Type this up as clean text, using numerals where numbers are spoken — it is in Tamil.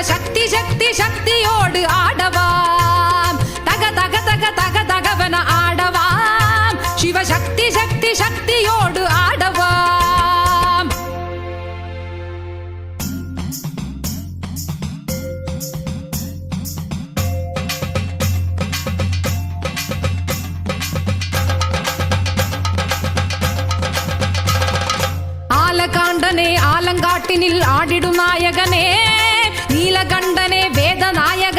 சக்தி சக்தி சக்தியோடு ஆடவாம் தக தக தக தக தகவன ஆடவாம் சிவசக்தி சக்தி சக்தியோடு ஆடவாம். ஆலகாண்டனே ஆலங்காட்டினில் ஆடிடும் நாயகனே நீலகண்டனே வேத நாயக